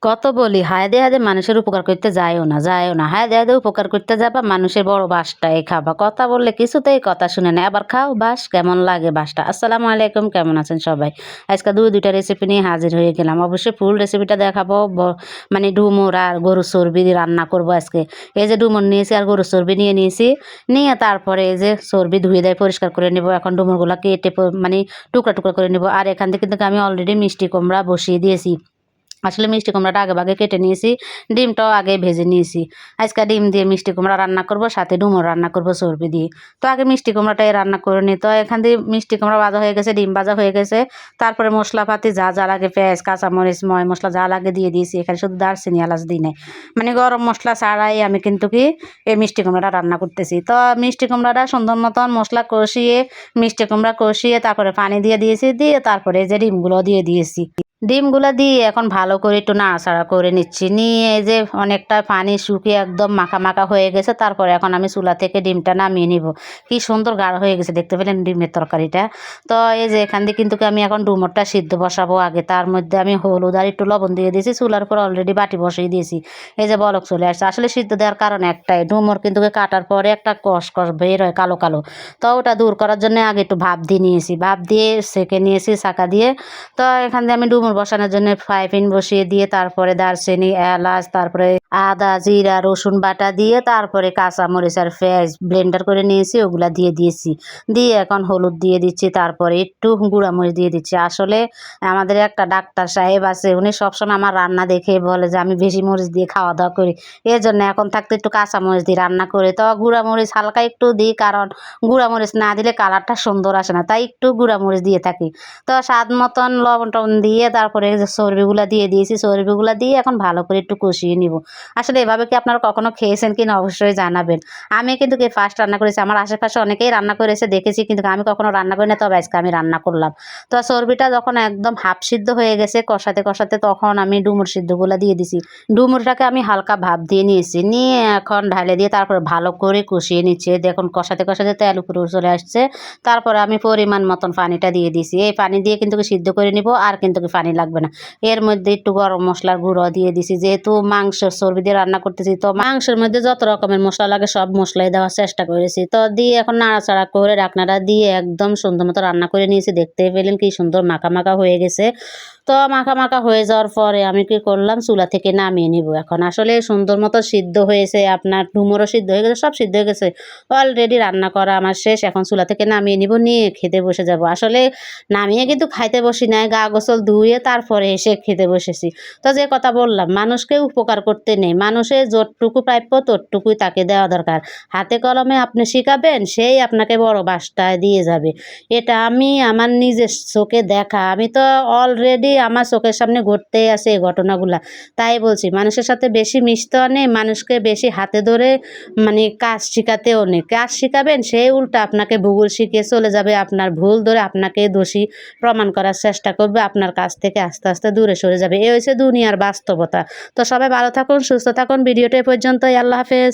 কত বলি হায়দে হায়দে মানুষের উপকার করতে যায়ও না হায়দে হায়দে উপকার করতে যাবা মানুষের বড় বাসটাই খাবা কথা বললে কিছুতেই কথা শুনে না আবার খাও বাস কেমন লাগে বাসটা। আসসালামু আলাইকুম, কেমন আছেন সবাই? আজকে দুইটা রেসিপি নিয়ে হাজির হয়ে গেলাম। অবশ্যই ফুল রেসিপিটা দেখাবো। মানে ডুমুর আর গরুর চর্বি দিয়ে রান্না করবো আজকে। এই যে ডুমুর নিয়েছি আর গরুর চর্বি নিয়ে নিয়েছি, নিয়ে তারপরে এই যে চর্বি ধুয়ে দেয় পরিষ্কার করে নেবো। এখন ডুমুরগুলো কেটে মানে টুকরা টুকরা করে নেবো। আর এখান থেকে কিন্তু আমি অলরেডি মিষ্টি কুমড়া বসিয়ে দিয়েছি। আসলে মিষ্টি কুমড়াটা আগে ভাগে কেটে নিয়েছি, ডিমটাও আগে ভেজে নিয়েছি। আজকে ডিম দিয়ে মিষ্টি কুমড়া রান্না করব, সাথে ডুমুর রান্না করব চর্বি দিয়ে। তো আগে মিষ্টি কুমড়াটাই রান্না করে নিই। তো এখান দিয়ে মিষ্টি কুমড়া ভাজা হয়ে গেছে, ডিম ভাজা হয়ে গেছে। তারপরে মশলাপাতি যা যা লাগে, পেঁয়াজ কাঁচামরিচ ময় মশলা যা লাগে দিয়ে দিয়েছি। এখানে শুধু দারচিনি এলাচ দিই নাই, মানে গরম মশলা ছাড়াই আমি কিন্তু কি এই মিষ্টি কুমড়াটা রান্না করতেছি। তো মিষ্টি কুমড়াটা সুন্দর মতন মশলা কষিয়ে, মিষ্টি কুমড়া কষিয়ে তারপরে পানি দিয়ে দিয়েছি, দিয়ে তারপরে যে ডিমগুলো দিয়ে দিয়েছি। ডিমগুলো দিয়ে এখন ভালো করে একটু নাড়াচাড়া করে নিচ্ছি। নিয়ে এই যে অনেকটা পানি শুকিয়ে একদম মাখা মাখা হয়ে গেছে। তারপরে এখন আমি চুলা থেকে ডিমটা নামিয়ে নিব। কি সুন্দর গাঢ় হয়ে গেছে, দেখতে পেলেন ডিমের তরকারিটা? তো এই যে এখান দিয়ে কিন্তু আমি এখন ডুমুরটা সিদ্ধ বসাবো আগে। তার মধ্যে আমি হলুদ আর একটু লবণ দিয়ে দিয়েছি। চুলার উপর অলরেডি বাটি বসিয়ে দিয়েছি। এই যে বলক চলে আসছে। আসলে সিদ্ধ দেওয়ার কারণ একটাই, ডুমুর কিন্তু কাটার পরে একটা কষ কষ বের হয় কালো কালো। তো ওটা দূর করার জন্য আগে একটু ভাপ দিয়ে নিয়েছি, ভাপ দিয়ে সেঁকে নিয়েছি ছাঁকা দিয়ে। তো এখান দিয়ে আমি ডুমুর বসানোর জন্য ফ্রাই প্যান বসিয়ে দিয়ে তারপরে দারচিনি এলাচ, তারপরে আদা জিরা রসুন বাটা দিয়ে তারপরে কাঁচামরিচ আর পেঁয়াজ ব্লেন্ডার করে নিয়েছি, ওগুলা দিয়ে দিয়েছি। দিয়ে এখন হলুদ দিয়ে দিচ্ছি, তারপরে একটু গুঁড়ামরিচ দিয়ে দিচ্ছি। আসলে আমাদের একটা ডাক্তার সাহেব আছে, উনি সবসময় আমার রান্না দেখে বলে যে আমি বেশি মরিচ দিয়ে খাওয়া দাওয়া করি। এর জন্য এখন থাকতে একটু কাঁচামরিচ দিয়ে রান্না করে। তো গুঁড়ামরিচ হালকা একটু দিই, কারণ গুঁড়ামরিচ না দিলে কালারটা সুন্দর আসে না, তাই একটু গুঁড়ামরিচ দিয়ে থাকি। তো স্বাদ মতন লবণ টবণ দিয়ে তারপরে যে চর্বিগুলো দিয়ে দিয়েছি, চর্বিগুলো দিয়ে এখন ভালো করে একটু কষিয়ে নিব। আসলে এভাবে কি আপনারা কখনো খেয়েছেন কিনা অবশ্যই জানাবেন। আমি কিন্তু কি ফার্স্ট রান্না করেছি, আমার আশেপাশে অনেকেই রান্না করেছে দেখেছি, কিন্তু আমি কখনো রান্না করি না, তবে আজকে আমি রান্না করলাম। তো চর্বিটা যখন একদম হাফ সিদ্ধ হয়ে গেছে কষাতে কষাতে, তখন আমি ডুমুর সিদ্ধগুলো দিয়ে দিছি। ডুমুরটাকে আমি হালকা ভাপ দিয়ে নিয়েছি, নিয়ে এখন ঢালে দিয়ে তারপর ভালো করে কষিয়ে নিচ্ছি। দেখুন কষাতে কষাতে তেল উপরে চলে আসছে। তারপরে আমি পরিমাণ মতন পানিটা দিয়ে দিছি। এই পানি দিয়ে কিন্তু সিদ্ধ করে নিব, আর কিন্তু পানি লাগবে না। এর মধ্যে একটু গরম মশলার গুঁড়ো দিয়ে দিছি, যেহেতু মাংসের চর্বি দিয়ে রান্না করতেছি, তো মাংসের মধ্যে যত রকমের মশলা লাগে সব মশলাই দেওয়ার চেষ্টা করেছি। তো দিয়ে এখন নাড়াচাড়া করে ঢাকনাটা দিয়ে একদম সুন্দর মতো রান্না করে নিয়েছি। দেখতে পেলেন কি সুন্দর মাখা মাখা হয়ে গেছে। তো মাখা মাখা হয়ে যাওয়ার পরে আমি কি করলাম, চুলা থেকে নামিয়ে নিব। এখন আসলে সুন্দর মতো সিদ্ধ হয়েছে, আপনার ডুমুরও সিদ্ধ হয়ে গেছে, সব সিদ্ধ হয়ে গেছে। অলরেডি রান্না করা আমার শেষ। এখন চুলা থেকে নামিয়ে নিব, নিয়ে খেতে বসে যাব। আসলে নামিয়ে কিন্তু খাইতে বসি নাই, গা গোসল ধুয়ে তারপরে এসে খেতে বসেছি। তো যে কথা বললাম, মানুষকে উপকার করতে নেই, মানুষের যতটুকু প্রাপ্য ততটুকুই তাকে দেওয়া দরকার। হাতে কলমে আপনি শিখাবেন, সেই আপনাকে বড় বাসটায় দিয়ে যাবে। এটা আমি আমার নিজের চোখে দেখা, আমি তো অলরেডি আমার চোখের সামনে ঘটতেই আছে এই ঘটনাগুলা। তাই বলছি, মানুষের সাথে বেশি মিশতেও নেই, মানুষকে বেশি হাতে ধরে মানে কাজ শিখাতেও নেই। কাজ শিখাবেন, সেই উল্টা আপনাকে ভূগোল শিখিয়ে চলে যাবে, আপনার ভুল ধরে আপনাকে দোষী প্রমাণ করার চেষ্টা করবে, আপনার কাছ থেকে আস্তে আস্তে দূরে সরে যাবে। এই হচ্ছে দুনিয়ার বাস্তবতা। তো সবাই ভালো থাকুন, সুস্থ থাকুন। ভিডিওটা এ পর্যন্তই। আল্লাহ হাফেজ।